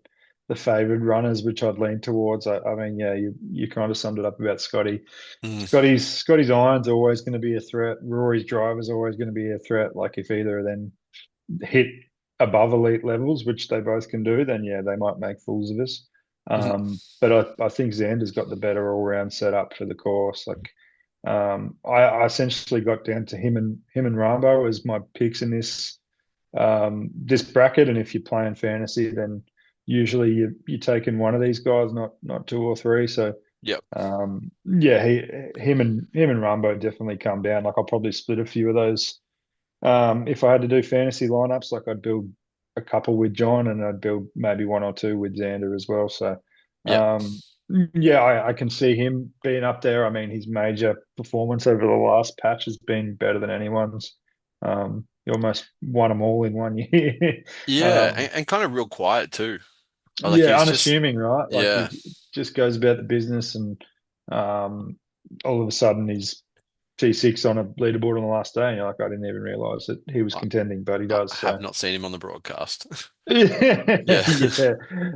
favored runners, which I'd lean towards. I mean, yeah, you kind of summed it up about Scotty.
mm,
Scotty's iron's always going to be a threat. Rory's driver's always going to be a threat. Like if either of them hit above elite levels, which they both can do, then yeah, they might make fools of us.
mhm,
But I think Xander's got the better all round setup for the course. Like I essentially got down to him and Rambo as my picks in this bracket. And if you're playing fantasy, then usually you're taking one of these guys, not two or three. So
yep,
yeah, him and Rambo definitely come down. Like I'll probably split a few of those. If I had to do fantasy lineups, like I'd build a couple with John and I'd build maybe one or two with Xander as well. So
yep.
yeah, I can see him being up there. I mean, his major performance over the last patch has been better than anyone's. He almost won them all in one year.
Yeah,
um,
and kind of real quiet too. Like he
yeah,
was just,
unassuming, right? Like
yeah.
he just goes about the business, and um, all of a sudden he's T6 on a leaderboard on the last day, and you're like, I didn't even realize that he was
I,
contending, but he
I
does.
have
So
not seen him on the broadcast.
yeah,
Yeah,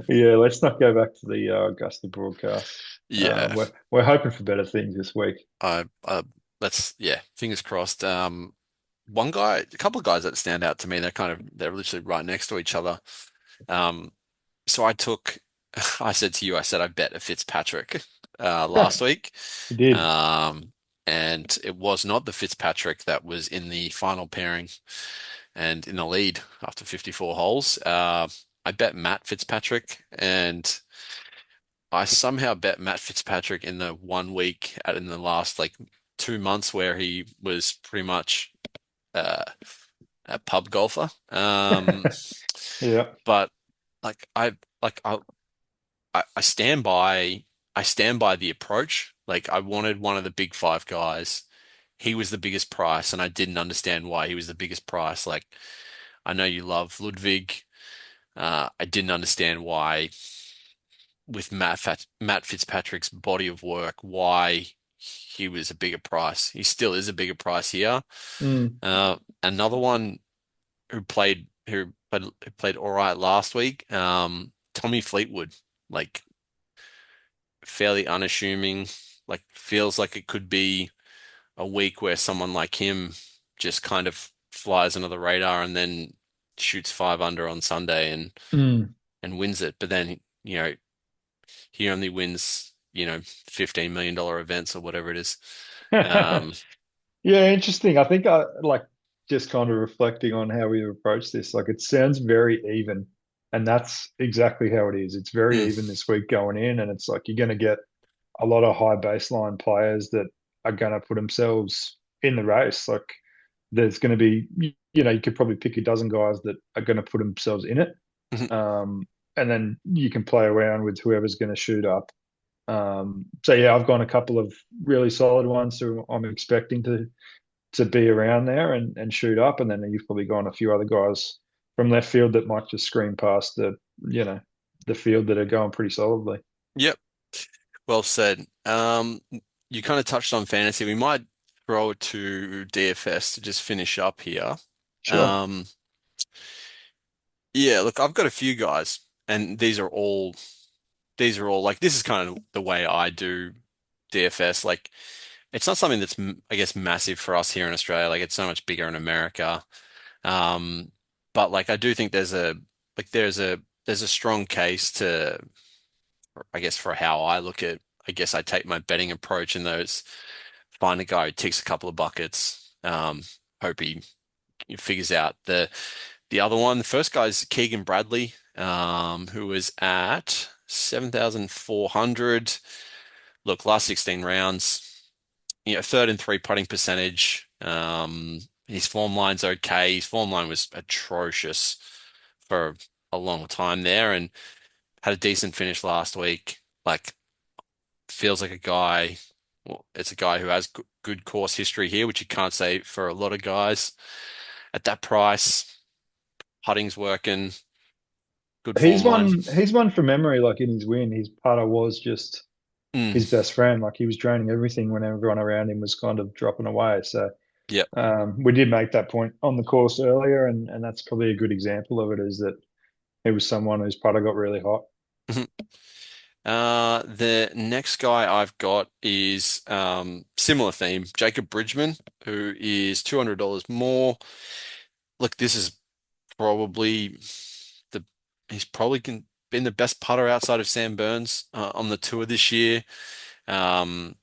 yeah. Let's not go back to the Augusta broadcast.
yeah.
We're hoping for better things this week.
I let's yeah, fingers crossed. One guy, a couple of guys that stand out to me. They're literally right next to each other. Um, so I took, I said to you, I said I bet a Fitzpatrick last week.
He did.
Um, and it was not the Fitzpatrick that was in the final pairing and in the lead after 54 holes. I bet Matt Fitzpatrick, and I somehow bet Matt Fitzpatrick in the 1 week in the last like 2 months where he was pretty much uh, a pub golfer.
Yeah.
But like like I stand by the approach. Like I wanted one of the big five guys. He was the biggest price, and I didn't understand why he was the biggest price. Like I know you love Ludwig. I didn't understand why with Matt Fitzpatrick's body of work, why he was a bigger price. He still is a bigger price here.
Mm.
Another one who played all right last week, Tommy Fleetwood. Like fairly unassuming. Like feels like it could be a week where someone like him just kind of flies under the radar and then shoots five under on Sunday
Mm.
and wins it. But then, he only wins, $15 million events or whatever it is. Um,
Yeah, interesting. I think I like just kind of reflecting on how we approach this. Like it sounds very even, and that's exactly how it is. It's very
mm,
even this week going in, and it's like you're going to get a lot of high baseline players that are going to put themselves in the race. Like there's going to be, you could probably pick a dozen guys that are going to put themselves in it,
mhm.
and then you can play around with whoever's going to shoot up. So yeah, I've gone a couple of really solid ones who I'm expecting to be around there and shoot up, and then you've probably gone a few other guys from left field that might just screen past you know the field that are going pretty solidly.
Yep. Well said. You kind of touched on fantasy. We might throw it to DFS to just finish up here.
Sure.
Um, Yeah, look, I've got a few guys, and these are all like this is kind of the way I do DFS. Like, it's not something that's I guess massive for us here in Australia. Like, it's so much bigger in America. Um, but like, I do think there's a strong case to, I guess, for how I look at. I guess I take my betting approach in those. Find a guy who ticks a couple of buckets. Hope he figures out the other one. The first guy's Keegan Bradley, who was at 7,400. Look, last 16 rounds, third and three putting percentage. His form line's okay. His form line was atrocious for a long time there and had a decent finish last week. Like, feels like a guy, well, it's a guy who has good course history here, which you can't say for a lot of guys at that price. Putting's working, good
He's
form line.
one. He's one from memory. Like in his win, his putter was just
Mm,
his best friend. Like he was draining everything when everyone around him was kind of dropping away. So
yep.
we did make that point on the course earlier, and that's probably a good example of it. Is that he was someone whose putter got really hot.
The next guy I've got is similar theme, Jacob Bridgman, who is $200 more. Look, this is probably the he's probably been the best putter outside of Sam Burns on the tour this year. Um,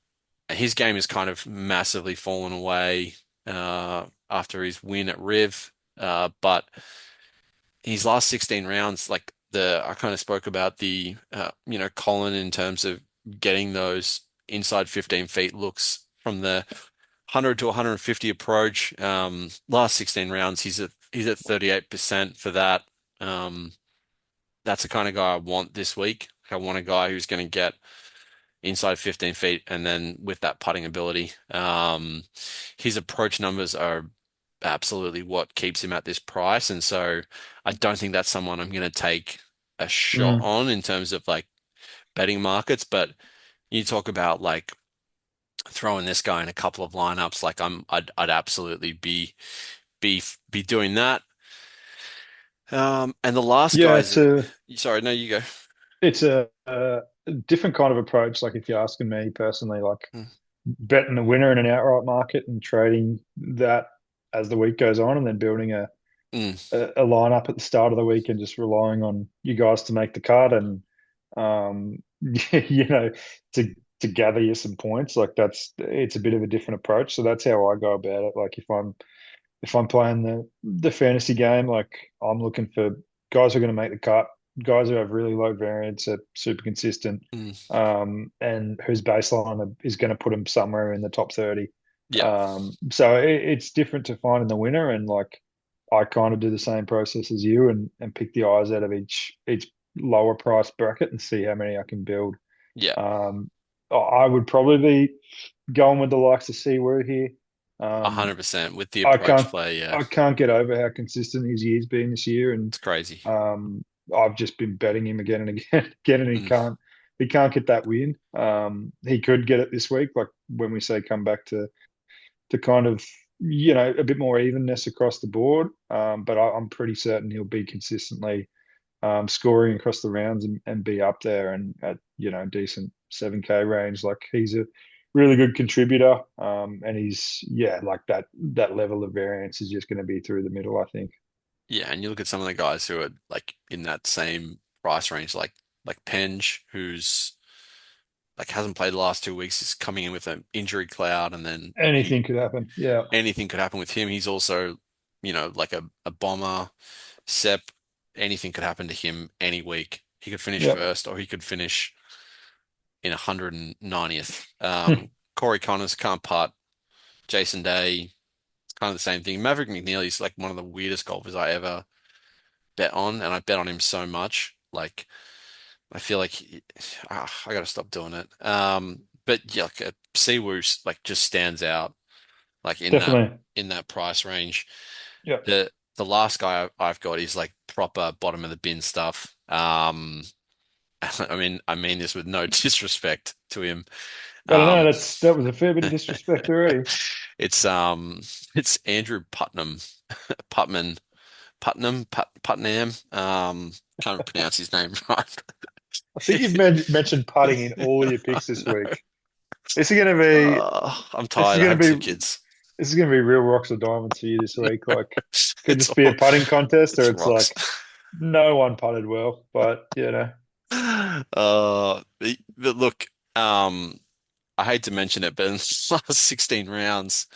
his game has kind of massively fallen away after his win at Riv, but his last 16 rounds, like I kind of spoke about Colin in terms of getting those inside 15 feet looks from the 100 to 150 approach. Last 16 rounds, he's at 38% for that. Um, that's the kind of guy I want this week. I want a guy who's going to get inside 15 feet and then with that putting ability. His approach numbers are absolutely what keeps him at this price. And so I don't think that's someone I'm going to take a shot
Mm.
on in terms of like betting markets. But you talk about like throwing this guy in a couple of lineups, like I'd absolutely be doing that. And the last
Yeah,
guy's, sorry, no, you go.
it's a different kind of approach. Like if you're asking me personally, like
Mm,
betting the winner in an outright market and trading that as the week goes on, and then building
mm,
a lineup at the start of the week and just relying on you guys to make the cut and you know to gather you some points. Like it's a bit of a different approach. So that's how I go about it. Like if I'm playing the fantasy game, like I'm looking for guys who are going to make the cut, guys who have really low variance, are super consistent,
mm.
and whose baseline is going to put them somewhere in the top 30.
Yeah,
So it's different to finding the winner, and like I kind of do the same process as you, and pick the eyes out of each lower price bracket and see how many I can build.
yeah,
Um, I would probably be going with the likes of Siwoo here. Um,
100% with the
I
approach
can't
play. Yeah,
I can't get over how consistent his year's been this year, and
it's crazy.
um, I've just been betting him again and again, again, and
Mm,
he can't get that win. He could get it this week, like when we say come back to kind of a bit more evenness across the board. But I'm pretty certain he'll be consistently scoring across the rounds and be up there and at decent 7K range. Like he's a really good contributor, and he's like that level of variance is just going to be through the middle, I think.
yeah, and you look at some of the guys who are like in that same price range, like Penge, who's like hasn't played the last 2 weeks, is coming in with an injury cloud, and then
Anything could happen. Yeah.
anything could happen with him. He's also, like a bomber. Sep, anything could happen to him any week. He could finish
Yeah.
first, or he could finish in 190th. Corey Connors can't putt. Jason Day, it's kind of the same thing. Maverick McNeely's like one of the weirdest golfers I ever bet on, and I bet on him so much. Like I feel like I got to stop doing it. But yeah, like Siwoo like just stands out like
Definitely.
in that price range.
Yeah.
The last guy I've got is like proper bottom of the bin stuff. I mean this with no disrespect to him.
I don't know.
Um,
That was a fair bit of disrespect already.
it's it's Andrew Putnam, Putman, Putnam. Can't pronounce his name right.
I think you've mentioned putting in all your picks this week. This is going to be
I'm
this is
tired. I
going
have
to
two
be
kids.
this is going to be real rocks or diamonds for you this week. Like, could
It's
this be a
all,
putting contest, or
it's
it's
rocks.
like no one putted well? But
But look, I hate to mention it, but in the last 16 rounds,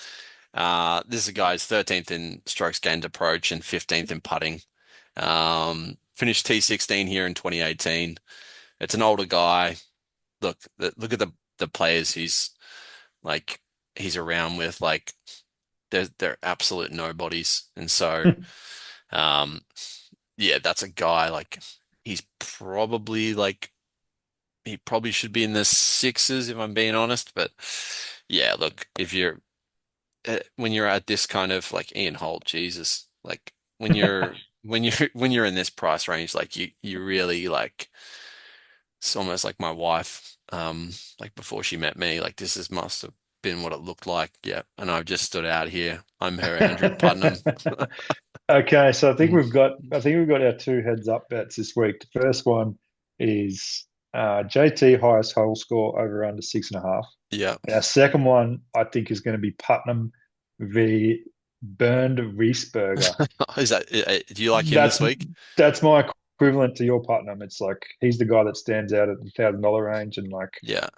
this is a guy's 13th in strokes gained approach and 15th in putting. Finished T16 here in 2018. It's an older guy. Look at the players like he's around with. Like they're absolute nobodies, and so um, yeah, that's a guy like he's probably like he probably should be in the sixes if I'm being honest. But yeah, look, if you're when you're at this kind of like Ian Holt, Jesus, like when you're in this price range, like you really like it's almost like my wife, like before she met me, like this is must have been what it looked like. Yeah, and I've just stood out here. I'm her Andrew Putnam.
yeah. Okay, so
Mm.
I think we've got our two heads up bets this week. The first one is JT highest hole score over under 6.5.
Yeah.
And our second one I think is going to be Putnam v Bernd Riesberger.
Is that do you like him this
That's
week?
that's my equivalent to your Putnam. It's like he's the guy that stands out at the $1,000 range, and like
Yeah.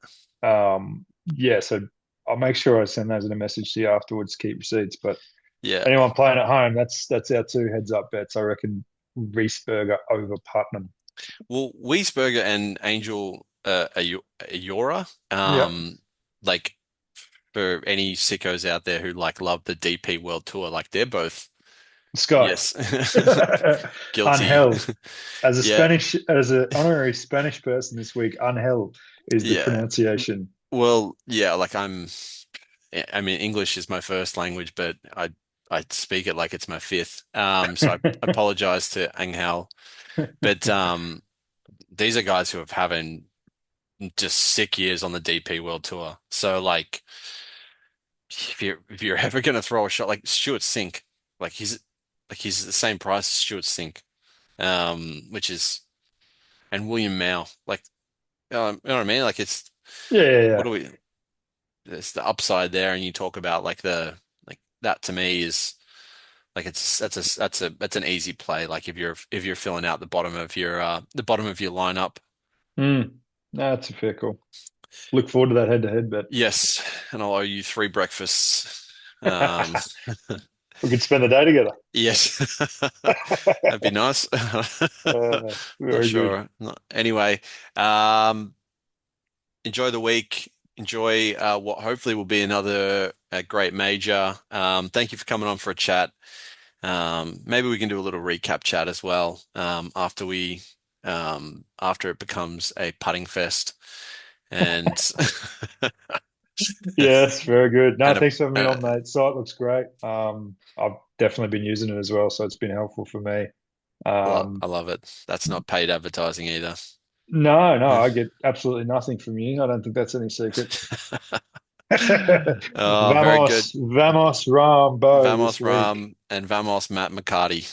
yeah. So I'll make sure I send those in a message to you afterwards. Keep receipts, but
Yeah.
anyone playing at home, that's our two heads up bets. I reckon Riesberger over Putnam.
Well, Wiesberger and Angel Ayora,
Yeah,
like for any sickos out there who like love the DP World Tour, like they're both
Scott.
yes guilty.
Unheld.
Yeah.
As an honorary Spanish person this week, unheld is the
Yeah.
pronunciation.
Well, yeah, like I mean English is my first language, but I speak it like it's my fifth. So I apologize to Angel, but these are guys who have having just sick years on the DP World Tour. So like if you're ever gonna throw a shot like Stuart Sink, like he's the same price as Stuart Sink. Which is and William Mao. Like you know what I mean? Like it's
Yeah, yeah,
what
yeah.
do we there's the upside there and you talk about like the like that to me is like it's that's an easy play. Like if you're filling out the bottom of your lineup.
Mm. No, that's a fair call. Look forward to that head-to-head bet.
Yes, and I'll owe you three breakfasts. Um
We could spend the day together.
yes. That'd be nice. Not
Very good.
sure. Anyway, um enjoy the week. Enjoy what hopefully will be another great major. Thank you for coming on for a chat. Maybe we can do a little recap chat as well after it becomes a putting fest and
Yes, very good. No,
and
thanks for having me
uh,
on, mate. Site looks great. I've definitely been using it as well, so it's been helpful for me.
I love it. That's not paid advertising either.
No, no, I get absolutely nothing from you. I don't think that's any secret.
Oh, very good.
Vamos, Rambo this
Vamos
week.
Ram and Vamos Matt McCarty.